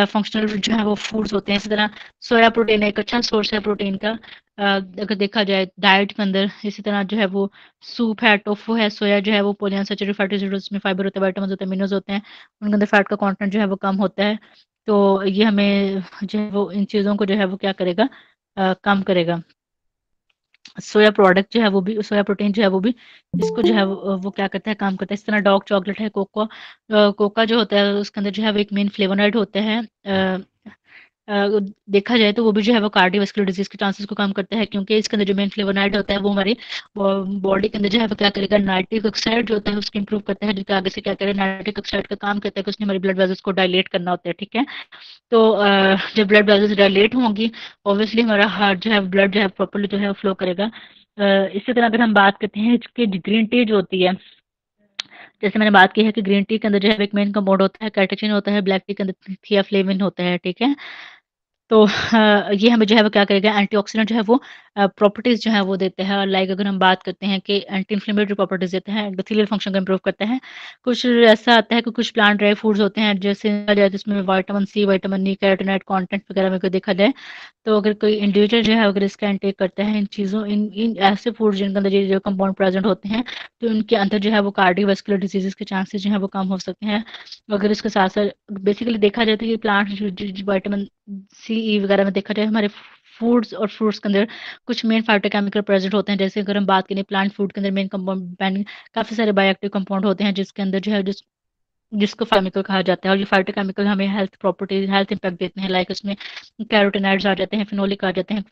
फंक्शनल जो है वो फूड्स होते हैं। इसी तरह सोया प्रोटीन एक अच्छा सोर्स है प्रोटीन का, अगर देखा जाए डाइट के अंदर। इसी तरह जो है वो सूप है, टोफू है, सोया जो है वो पॉलीअनसैचुरेटेड फैटी एसिड्स, उसमें फाइबर होता है, विटामिन होते हैं, मिनरल्स होते हैं, उनके अंदर फैट का कंटेंट जो है वो कम होता है। तो ये हमें जो है वो इन चीज़ों को जो है वो क्या करेगा, कम करेगा। सोया प्रोडक्ट जो है वो भी, सोया प्रोटीन जो है वो भी इसको जो है वो क्या करता है, काम करता है। इस तरह डार्क चॉकलेट है, कोका जो होता है उसके अंदर जो है वो एक मेन फ्लेवोनॉइड होता है। देखा जाए तो वो भी जो है वो कार्डियोवास्कुलर डिजीज के चांसेस को कम करता है, क्योंकि इसके अंदर जो मेन फ्लेवोनॉइड होता है वो हमारी बॉडी के अंदर जो है वो क्या करेगा, नाइट्रिक ऑक्साइड जो होता है उसको इंप्रूव करता है, जो कि आगे से क्या करेगा, नाइट्रिक ऑक्साइड का काम करता है कि उसने हमारी ब्लड वेसल्स को डायलेट करना होता है, ठीक है। तो जब ब्लड वेसल्स डायलेट होंगी ऑब्वियसली हमारा हार्ट जो है ब्लड जो है प्रॉपर्ली जो है फ्लो करेगा। इसी तरह अगर हम बात करते हैं कि ग्रीन टी जो होती है, जैसे मैंने बात की है कि ग्रीन टी के अंदर जो है एक मेन कंपाउंड होता है कैटेचिन होता है, ब्लैक टी के अंदर थियाफ्लेविन होता है, ठीक है। तो ये हमें जो है वो क्या करेगा, एंटीऑक्सीडेंट जो है वो प्रॉपर्टीज़ जो है वो देते हैं। और लाइक अगर हम बात करते हैं कि एंटी इन्फ्लेमेटरी प्रॉपर्टीज़ देते हैं, एंडोथेलियल फंक्शन को इम्प्रूव करता है। कुछ ऐसा आता है कि कुछ प्लांट ड्राई फूड्स होते हैं जैसे जिसमें vitamin C, vitamin E, carotenoid content वगैरह में को देखा जाए, तो अगर कोई इंडिविजुअल जो है अगर इसका इंटेक करता है इन चीज़ों इन इन ऐसे फूड जिनके अंदर ये जो कंपाउंड प्रेजेंट होते हैं, तो उनके अंदर जो है वो कार्डियोवास्कुलर डिजीज़ के चांसेस जो है वो कम हो सकते हैं। अगर इसके साथ-साथ बेसिकली देखा जाए तो ये प्लांट जो विटामिन सी, ई वगैरह में देखा जाए हमारे फूड्स और फ्रूट्स के अंदर कुछ मेन फाइटोकेमिकल प्रेजेंट होते हैं। जैसे अगर हम बात करें प्लांट फूड के अंदर मेन कंपाउंड काफ़ी सारे बायोएक्टिव कंपाउंड होते हैं जिसके अंदर जो है जिसको केमिकल कहा जाता है, और ये फाइटोकेमिकल हमें हेल्थ प्रॉपर्टीज हेल्थ इंपैक्ट देते हैं। लाइक उसमें कैरोटीनॉइड्स आ जाते हैं, फिनोलिक आ जाते हैं,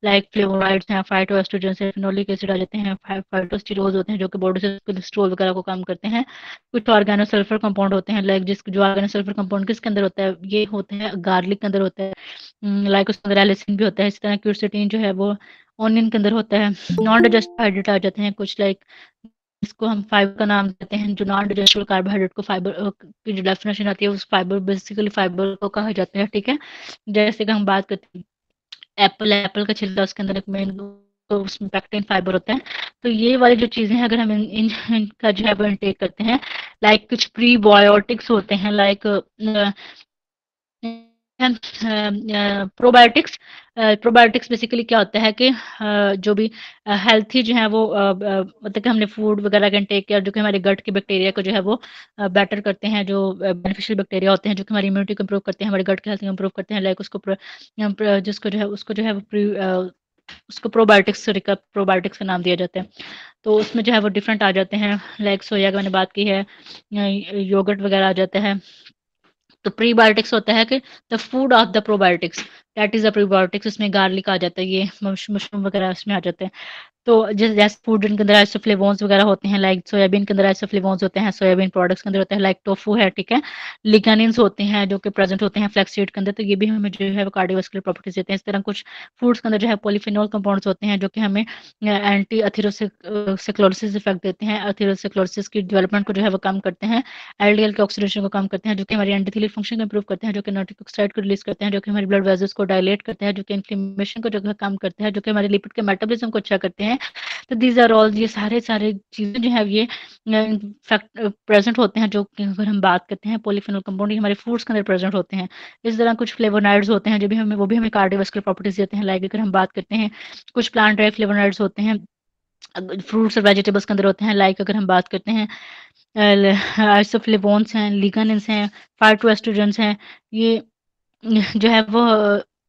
लाइक फ्लेवोनॉइड्स हैं, फाइटोएस्ट्रोजेंस है, फिनोलिक एसिड आ जाते हैं, फाइटोस्टिरोज होते हैं जो कि बॉडी से कोलेस्ट्रॉल वगैरह को कम करते हैं। कुछ ऑर्गेनोसल्फर कंपाउंड होते हैं, लाइक जो ऑर्गेनोसल्फर कंपाउंड किसके अंदर होता है, ये होते हैं गार्लिक के अंदर होता है, लाइक उसके अंदर एलिसिन भी होता है। इस तरह क्यूरसेटीन जो है वो ऑनियन के अंदर होता है। नॉन डाइजेस्टिव हाइड्रेट आ जाते हैं कुछ, लाइक इसको हम फाइबर का नाम देते हैं, जो नॉन डाइजेस्टिबल कार्बोहाइड्रेट को फाइबर की जो डेफिनेशन आती है उस फाइबर बेसिकली फाइबर को कहा जाता है, ठीक है। जैसे कि हम बात करते हैं एप्पल का छिलका, उसके अंदर एक मेन तो उसमें पेक्टिन फाइबर होता है। तो ये वाली जो चीज़ें हैं अगर हम इनका जो है वो इनटेक करते हैं, लाइक कुछ प्रीबायोटिक्स होते हैं, लाइक प्रोबायोटिक्स। प्रोबायोटिक्स बेसिकली क्या होता है कि जो भी हेल्थी जो है वो मतलब कि हमने फूड वगैरह का इंटेक किया जो कि हमारे गट के बैक्टीरिया को जो है वो बेटर करते हैं, जो बेनिफिशियल बैक्टीरिया होते हैं जो कि हमारी इम्यूनिटी को इम्प्रूव करते हैं, हमारे गट की हेल्थ को इम्प्रूव करते हैं। लाइक जिसको जो है उसको जो है वो उसको प्रोबायोटिक्स का नाम दिया जाता है। तो उसमें जो है वो डिफरेंट आ जाते हैं, लाइक सोया की मैंने बात की है, योगर्ट वगैरह आ जाता है। तो प्रीबायोटिक्स होता है कि the food of the probiotics, that is the prebiotics. इसमें गार्लिक आ जाता है, ये मशरूम वगैरह इसमें आ जाते हैं। तो जैसे फूड के अंदर आइसोफ्लेवोन्स वगैरह होते हैं, लाइक सोयाबीन के अंदर आइसोफ्लेवोन्स होते हैं, सोयाबीन प्रोडक्ट्स के अंदर होता है, लाइक टोफू है, ठीक है। लिग्नानिन्स होते हैं जो कि प्रेजेंट होते हैं फ्लैक्स सीड के अंदर, तो ये भी हमें जो है वो कार्डियोवास्कुलर प्रॉपर्टीज देते हैं। इस तरह कुछ फूड्स के अंदर जो है पॉलीफिनोल कंपाउंड्स होते हैं जो कि हमें एंटी अथेरोस्क्लेरोसिस इफेक्ट देते हैं, अथेरोस्क्लेरोसिस की डेवलपमेंट को जो है वो कम करते हैं, एलडीएल के ऑक्सीडेशन को कम करते हैं, जो कि हमारी एंडोथेलियल फंक्शन को इंप्रूव करते हैं, जो कि नाइट्रिक ऑक्साइड को रिलीज करते हैं, जो कि हमारी ब्लड वेजल्स को डायलेट करते हैं, जो कि इन्फ्लेमेशन को जो है कम करते हैं, जो कि हमारे लिपिड के मेटाबॉलिज्म को अच्छा करते हैं। तो दीज आर ऑल, ये सारे सारे चीज़ें जो है ये फैक्ट प्रेजेंट होते हैं, जो कि अगर हम बात करते हैं पॉलीफिनोल कंपाउंड ये हमारे फूड्स के अंदर प्रेजेंट होते हैं। इस तरह कुछ फ्लेवोनाइड्स होते हैं जो भी हमें वो भी हमें कार्डियोवास्कुलर प्रॉपर्टीज देते हैं। लाइक अगर हम बात करते हैं कुछ प्लांट ड्राइव फ्लेवोनाइड्स होते हैं फ्रूट्स और वेजिटेबल्स के अंदर होते हैं। लाइक अगर हम बात करते हैं आइसोफ्लेवोन्स हैं, लिग्नानिन्स हैं, फाइटोएस्ट्रोजेंस हैं, ये जो है वो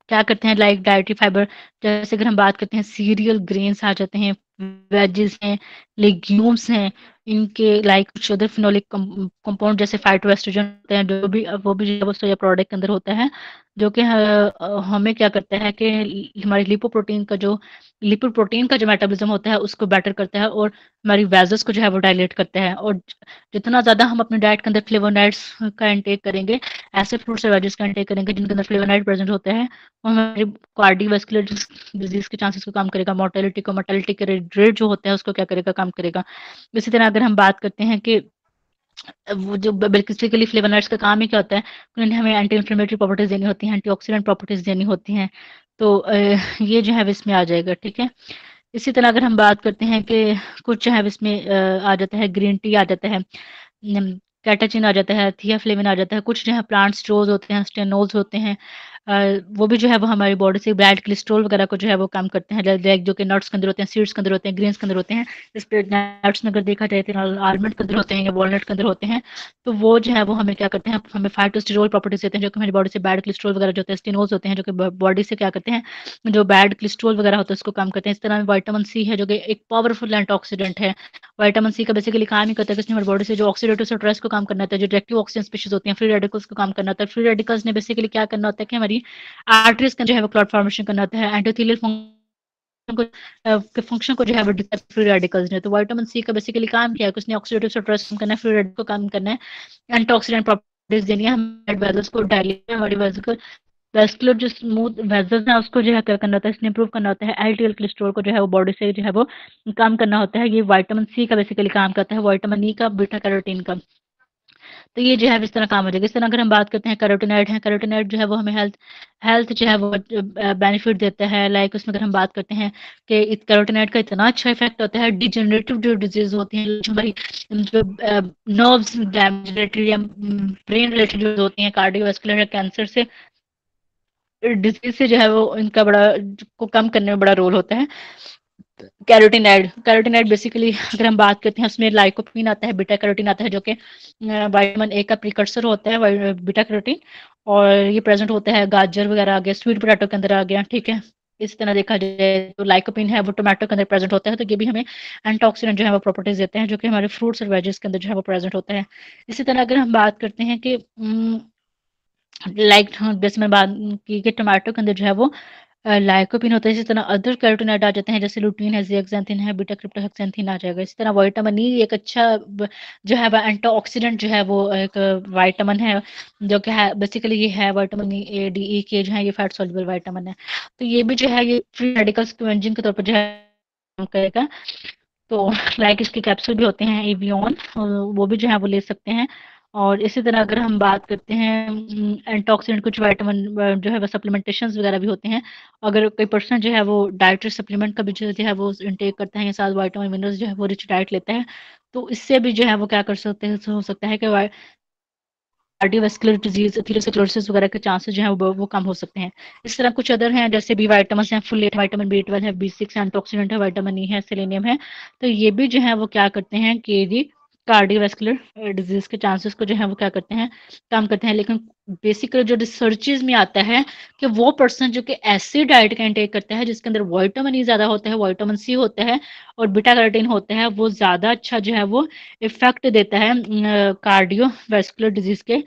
क्या करते हैं, लाइक डाइटरी फाइबर, जैसे अगर हम बात करते हैं सीरियल ग्रेन्स आ जाते हैं, वेजेस हैं, लेग्यूम्स हैं, इनके लाइक कुछ अदर फिनोलिक कंपाउंड जैसे फाइटोएस्ट्रोजन होते हैं, जो भी वो भी जो है वो सोया प्रोडक्ट के अंदर होता है, जो कि हमें क्या करता है कि हमारी लिपोप्रोटीन का जो मेटाबॉलिज्म होता है उसको बेटर करता है, और हमारी वेजल्स को जो है वो डायलेट करता है। और जितना ज़्यादा हम अपने डाइट के अंदर फ्लेवोनाइड्स का इंटेक करेंगे, ऐसे फ्रूट्स और वेजेस का इंटेक करेंगे जिनके अंदर फ्लेवोनाइड प्रेजेंट होता है, वो हमारे कार्डियोवास्कुलर डिजीज के चांसेस को कम करेगा, मोर्टेलिटी के रेट जो होता है उसको क्या करेगा, कम करेगा। इसी तरह अगर हम बात करते हैं कि वो जो बेसिकली फ्लेवोनॉइड्स का काम ही क्या होता है, उन्हें हमें एंटी इन्फ्लेमेटरी प्रॉपर्टीज देनी होती हैं, एंटीऑक्सीडेंट प्रॉपर्टीज देनी होती हैं। तो ये जो है इसमें आ जाएगा, ठीक है। इसी तरह अगर हम बात करते हैं कि कुछ जो है इसमें आ जाता है, ग्रीन टी आ जाता है, कैटाचिन आ जाता है, थियाफ्लेविन आ जाता है, कुछ जो है प्लांट स्ट्रोज होते हैं, स्टेनोल्स होते हैं, वो भी जो है वो हमारी बॉडी से बैड कोलेस्ट्रॉल वगैरह को जो है वो कम करते हैं, लाइक जो कि नट्स के अंदर होते हैं, सीड्स के अंदर होते हैं, ग्रेन्स के अंदर होते हैं। इस पे नट्स में अगर देखा जाए तो आलमंड के अंदर होते हैं या वॉलनट के अंदर होते हैं, तो वो जो है वो हमें क्या करते हैं, हमें फाइटोस्टेरोल प्रॉपर्टीज देते हैं, जो कि हमारी बॉडी से बैड कोलेस्ट्रॉल वगैरह जो होते हैं, स्टेनोल्स होते हैं, जो कि बॉडी से क्या करते हैं, जो बैड कोलेस्ट्रॉल वगैरह होता है उसको कम करते हैं। इस तरह विटामिन सी है जो कि एक पावरफुल एंटीऑक्सीडेंट है। विटामिन सी का बेसिकली काम ही करता है कि इसने हमारी बॉडी से जो ऑक्सीडेटिव स्ट्रेस को कम करना होता है, जो डायरेक्टली ऑक्सीजन स्पीशीज होती हैं, फ्री रेडिकल्स को कम करना होता है। फ्री रेडिकल्स ने बेसिकली क्या करना होता है कि हमारी आर्टरीज का जो है वो क्लॉट फॉर्मेशन करना होता है, एंडोथेलियल को के फंक्शन को जो है वो फ्री रेडिकल्स ने। तो विटामिन सी का बेसिकली काम क्या है, उसने ऑक्सीडेटिव स्ट्रेस कम करना है, फ्री रेडिकल को कम करना है, एंटीऑक्सीडेंट प्रॉपर्टीज देनी है, हमारे वेजल्स को डायलेट, हमारी वेस्कुलर जो स्मूथ वेजल्स है उसको जो है क्या करना होता है, इसने इंप्रूव करना होता है, एलडीएल कोलेस्ट्रॉल को जो है वो बॉडी से जो है वो कम करना होता है। ये विटामिन सी का बेसिकली काम करता है, विटामिन ई का, बीटा कैरोटीन का। तो ये जो है इस तरह काम हो जाएगा। इस तरह अगर हम बात करते हैं कैरोटीनॉइड है, कैरोटीनॉइड जो है वो हमें हेल्थ हेल्थ जो है वो बेनिफिट देता है। लाइक उसमें अगर हम बात करते हैं कि कैरोटीनॉइड का इतना अच्छा इफेक्ट होता है, डिजेनरेटिव जो डिजीज होती हैं, जो हमारी जो नर्व्स डैमेज रिलेटेड या ब्रेन रिलेटेड जो होती हैं, कार्डियोवास्कुलर कैंसर से डिजीज से जो है वो इनका बड़ा को कम करने में बड़ा रोल होता है। कैरोटीनॉइड बेसिकली अगर हम बात करते हैं उसमें लाइकोपीन आता है, बीटा कैरोटीन आता है, जो कि विटामिन ए का प्रिकर्सर होता है, बीटा कैरोटीन। और ये प्रेजेंट होता है गाजर वगैरह आ गया, स्वीट पोटैटो के अंदर आ गया, ठीक है। इस तरह देखा जाए तो लाइकोपीन है वो टोमेटो के अंदर प्रेजेंट होता है, तो ये भी हमें एंटीऑक्सीडेंट जो है वो प्रॉपर्टीज देते हैं, जो कि हमारे फ्रूट्स और वेजेस के अंदर जो है वो प्रेजेंट होता है। इसी तरह अगर हम बात करते हैं कि लाइक जैसे मैं बात की कि टमाटो के अंदर जो है वो लाइकोपीन होता है, इसी तरह अदर कैरोटीनॉइड आ जाते हैं, जैसे लुटीन है, जेक्सांथिन है, बीटा क्रिप्टोहेक्सेंथिन आ जाएगा। इसी तरह विटामिन ई एक अच्छा जो है वो एंटीऑक्सीडेंट जो है वो एक विटामिन है, जो कि है बेसिकली ये है विटामिन ए, डी, ई के जो है ये फैट सॉल्युबल विटामिन है। तो ये भी जो है ये फ्री रेडिकल्स क्वेंजिंग के तौर पर जो है काम करेगा। तो लाइक इसके कैप्सूल भी होते हैं एवियन, वो भी जो है वो ले सकते हैं। और इसी तरह अगर हम बात करते हैं एंटीऑक्सीडेंट कुछ विटामिन जो है वो सप्लीमेंटेशंस वगैरह भी होते हैं। अगर कोई पर्सन जो है वो डाइटरी सप्लीमेंट का भी जो है वो इंटेक करता है या साथ विटामिन मिनरल्स जो है वो रिच डाइट लेता है, तो इससे भी जो है वो क्या कर सकते हैं, हो सकता है कि कार्डियोवास्कुलर डिजीज, एथेरोस्क्लेरोसिस वगैरह के चांसेस जो है वो कम हो सकते हैं। इस तरह कुछ अदर हैं जैसे बी विटामिन हैं, फुलेट, विटामिन बी 12 है, बी 6 एंटीऑक्सीडेंट है, विटामिन ई है, सेलेनियम है। तो ये भी जो है वो क्या करते हैं कि ये कार्डियोवास्कुलर डिजीज के चांसेस को जो है वो क्या करते हैं, कम करते हैं। लेकिन बेसिकली जो रिसर्चेज में आता है कि वो पर्सन जो कि ऐसी डाइट का इंटेक करता है जिसके अंदर विटामिन ई ज़्यादा होता है, विटामिन सी होता है और बीटा कैरोटीन होता है, वो ज़्यादा अच्छा जो है वो इफ़ेक्ट देता है कार्डियोवैस्कुलर डिजीज़ के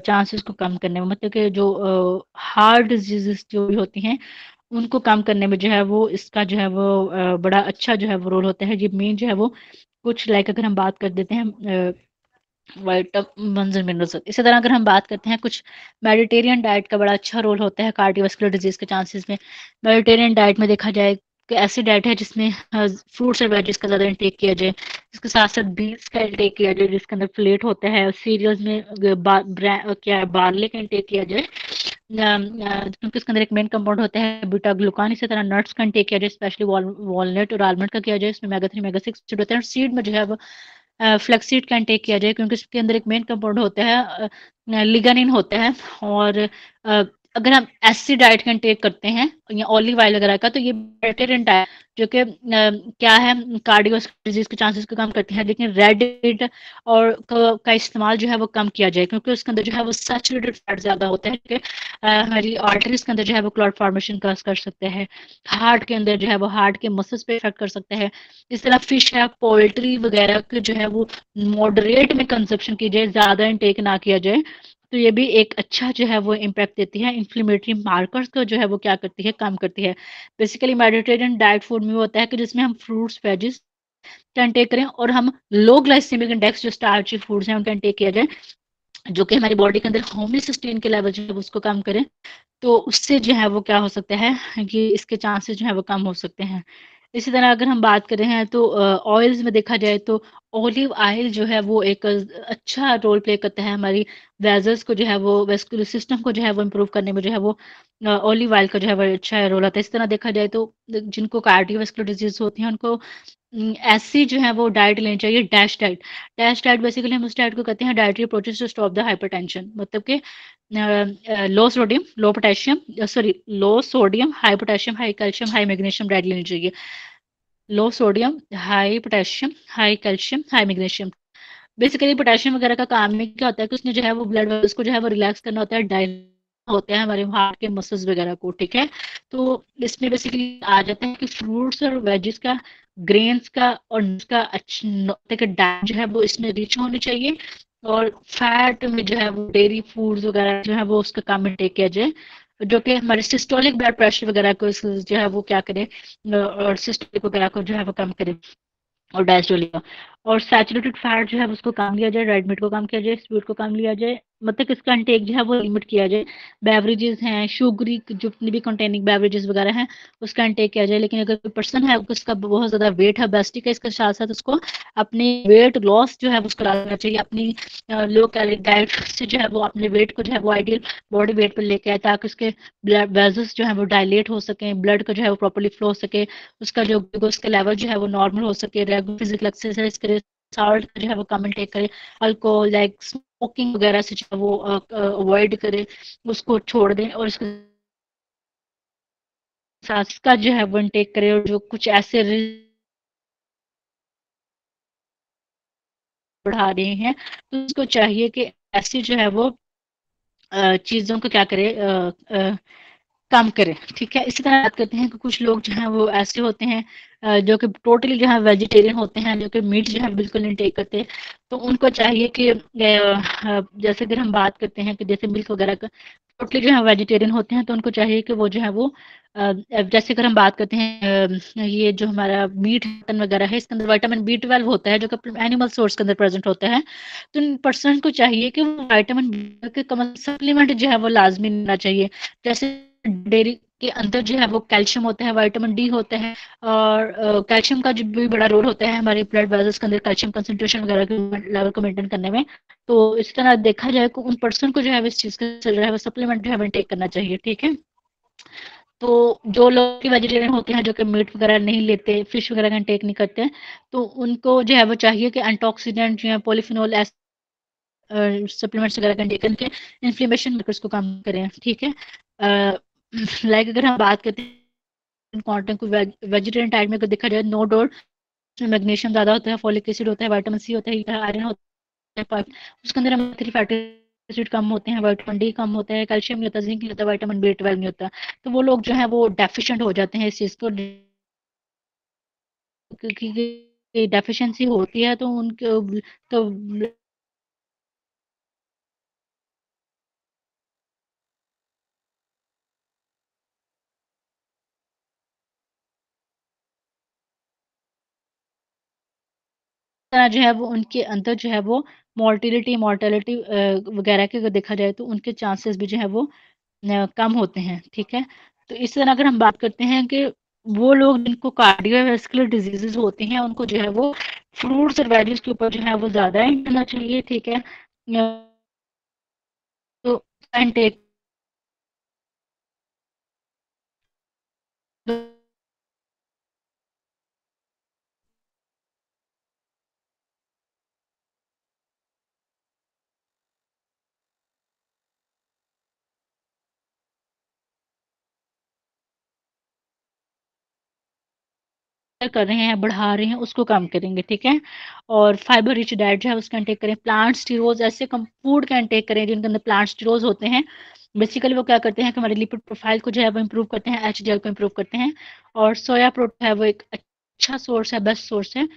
चांसेस को कम करने में। मतलब कि जो हार्ट डिजीज़ेज़ जो भी होती हैं, उनको कम करने में जो है वो इसका जो है वो बड़ा अच्छा जो है वो रोल होता है। ये मेन जो है वो कुछ लाइक अगर हम बात कर देते हैं विटामिन्स एंड मिनरल्स। इसी तरह अगर हम बात करते हैं कुछ मेडिटेरियन डाइट का बड़ा अच्छा रोल होता है कार्डियोवास्कुलर डिजीज़ के चांसेस में। मेडिटेरियन डाइट में देखा जाए कि ऐसी डाइट है जिसमें फ्रूट्स और वेजिस का ज़्यादा इंटेक किया जाए, इसके साथ-साथ बीन्स का इंटेक किया जाए जिसके अंदर फ्लेट होता है, सीरियल्स में क्या है बार्ले का इंटेक किया जाए क्योंकि उसके अंदर एक मेन कंपाउंड होता है बीटा ग्लूकान। इसी तरह नट्स का इंटेक किया जाए, स्पेशली वॉलनट और आलमंड का किया जाए, इसमें मेगा 3 मेगा 6 एसिड होते हैं। और सीड में जो है वो फ्लैक्सीड का इंटेक किया जाए क्योंकि इसके अंदर एक मेन कंपाउंड होता है लिग्नानिन होता है। और अगर हम ऐसी डाइट का इंटेक करते हैं या ऑलिव ऑयल वगैरह का, तो ये वेजिटेरियन डाइट जो कि क्या है कार्डियोवास्कुलर डिजीज के चांसेस को कम करती है। लेकिन रेड मीट और का इस्तेमाल जो है वो कम किया जाए क्योंकि उसके अंदर जो है वो सैचुरेटेड फैट ज़्यादा होता है कि हमारी आर्टरीज के अंदर जो है वो क्लॉट फॉर्मेशन का कर सकते हैं। हार्ट के अंदर जो है वो हार्ट के मसल्स पे इफेक्ट कर सकता है। इस तरह फिश है, पोल्ट्री वगैरह के जो है वो मॉडरेट में कंजप्शन की जाए, ज़्यादा इनटेक ना किया जाए, तो ये भी एक अच्छा जो है वो इम्पैक्ट देती है। इन्फ्लेमेटरी मार्कर्स को जो है वो क्या करती है, कम करती है। बेसिकली मेडिटेरियन डाइट फूड में होता है कि जिसमें हम फ्रूट्स वेजिस का इंटेक करें और हम लो ग्लाइसेमिक इंडेक्स जो स्टार्ची फूड्स हैं उनका इंटेक किया जाए, जो कि हमारी बॉडी के अंदर होमोसिस्टीन के लेवल जो है उसको कम करें। तो उससे जो है वो क्या हो सकता है कि इसके चांसेस जो है वो कम हो सकते हैं। इसी तरह अगर हम बात कर रहे हैं तो ऑयल्स में देखा जाए तो ऑलिव ऑयल जो है वो एक अच्छा रोल प्ले करता है हमारी वेजल्स को जो है वो वेस्कुलर सिस्टम को जो है वो इम्प्रूव करने में जो है वो ऑलिव ऑयल का जो है वो अच्छा रोल आता है। इस तरह देखा जाए तो जिनको कार्डियोवास्कुलर डिजीज होती हैं उनको ऐसी जो है वो डाइट लेनी चाहिए, dash diet. Dash diet basically हम उस डाइट को कहते हैं dietary approaches to stop the hypertension. मतलब कि low sodium low potassium sorry low sodium high potassium high calcium high magnesium diet लेनी चाहिए। Low sodium high potassium high calcium high magnesium. Basically potassium वगैरह का काम ही क्या होता है कि उसने जो है वो ब्लड वेसल्स को जो है वो रिलैक्स करना होता है, डाइल होते हैं हमारे हार्ट के मसल्स वगैरह को, ठीक है। तो इसमें बेसिकली आ जाता है कि फ्रूट्स और वेजिस का, ग्रेन्स का और nuts का अच्छा डाइट जो है वो इसमें रिच होनी चाहिए। और फैट में जो है वो डेयरी फूड्स वगैरह जो है वो उसका कम इंटेक किया जाए, जो कि हमारे सिस्टोलिक ब्लड प्रेशर वगैरह को जो है वो क्या करे और सिस्टोलिक वगैरह को जो है वो कम करे और डायस्टोलिया। और सैचुरेटेड फैट जो है उसको कम लिया जाए, रेड मीट को कम किया जाए, स्वीट को कम लिया जाए, मतलब कि इसका इंटेक जो है वो लिमिट किया जाए। बेवरेजेस हैं शुगरी जितनी भी कंटेनिंग बेवरेजेस वगैरह हैं उसका इंटेक किया जाए। लेकिन अगर कोई पर्सन है उसका बहुत ज़्यादा वेट है बेस्टिक है, इसके साथ साथ उसको अपनी वेट लॉस जो है उसको लाना चाहिए। अपनी लो कैलोरी डाइट से जो है वो अपने वेट को जो है वो आइडियल बॉडी वेट पर लेके आए ताकि उसके ब्लड वेजल्स जो है वो डायलेट हो सकें, ब्लड का जो है वो प्रॉपर्ली फ्लो हो सके, उसका जो ग्लूकोज का लेवल जो है वो नॉर्मल हो सके, रेगुलर फिजिकल एक्सरसाइज करे, सॉल्ट जो है वो कम इंटेक करे, अल्कोहल लाइक स्मोकिंग वगैरह से जो है वो अवॉइड करे, उसको छोड़ दें और इसके साथ इसका जो है वो इंटेक करे। और जो कुछ ऐसे बढ़ा रहे हैं तो उसको चाहिए कि ऐसी जो है वो चीज़ों को क्या करे कम करें, ठीक है। इसी तरह बात करते हैं कि कुछ लोग जो हैं वो ऐसे होते हैं जो कि टोटली जो है वेजिटेरियन होते हैं, जो कि मीट जो है बिल्कुल नहीं टेक करते। तो उनको चाहिए कि जैसे अगर हम बात करते हैं कि जैसे मिल्क वगैरह का टोटली जो है वेजिटेरियन होते हैं तो उनको चाहिए कि वो जो है वो जैसे अगर हम बात करते हैं ये जो हमारा मीट मटन वगैरह है इसके अंदर विटामिन B12 होता है जो कि एनिमल सोर्स के अंदर प्रेजेंट होता है। तो इन पर्सन को चाहिए कि वो विटामिन के कम सप्लीमेंट जो है वो लाजमी लेना चाहिए। जैसे डेयरी के अंदर जो है वो कैल्शियम होता है, विटामिन डी होता है और कैल्शियम का जो भी बड़ा रोल होता है हमारे ब्लड वेसल्स के अंदर कैल्शियम कंसंट्रेशन वगैरह के लेवल को मेंटेन करने में। तो इस तरह देखा जाए तो उन पर्सन को जो है इस चीज़ का जो है वो सप्लीमेंट जो है टेक करना चाहिए, ठीक है। तो जो लोग वेजिटेरियन होते हैं जो कि मीट वगैरह नहीं लेते, फिश वगैरह का टेक नहीं करते, तो उनको जो है वो चाहिए कि एंटीऑक्सीडेंट जो है पॉलीफिनोल सप्लीमेंट्स वगैरह का टेक करके इन्फ्लेमेशन मार्कर्स को कम करें, ठीक है। लाइक अगर हम बात करते हैं कॉन्टेंट को वेजिटेरियन डाइट में अगर देखा जाए नो डाउट उसमें मैग्नीशियम ज़्यादा होता है, फॉलिक एसिड होता है, विटामिन सी होता है, आयरन होता है, उसके अंदर ओमेगा 3 फैटी एसिड कम होते हैं, विटामिन डी कम होता है, कैल्शियम नहीं होता, जिंक नहीं होता, विटामिन बी 12 नहीं होता, तो वो लोग जो है वो डेफिशिएंट हो जाते हैं इस चीज़ को, क्योंकि डेफिशिएंसी होती है तो उनके तो तरह जो है वो उनके अंदर जो है वो मोर्टेलिटी वगैरह के अगर देखा जाए तो उनके चांसेस भी जो है वो कम होते हैं, ठीक है। तो इस तरह अगर हम बात करते हैं कि वो लोग जिनको कार्डियोवैस्कुलर डिजीजेज होते हैं उनको जो है वो फ्रूट्स और वेजीज के ऊपर जो है वो ज़्यादा करना चाहिए, ठीक है। तो टेक कर रहे हैं, बढ़ा रहे हैं, उसको कम करेंगे, ठीक है। और फाइबर रिच डाइट जो है उसका इंटेक करें, प्लांट स्टीरोज ऐसे कम फूड का इंटेक करें जिनके अंदर प्लांट स्टीरोज होते हैं। बेसिकली वो क्या करते हैं कि हमारे लिपिड प्रोफाइल को जो है वो इम्प्रूव करते हैं, एचडीएल को इम्प्रूव करते हैं। और सोया प्रोटीन है वो एक अच्छा सोर्स है, बेस्ट सोर्स है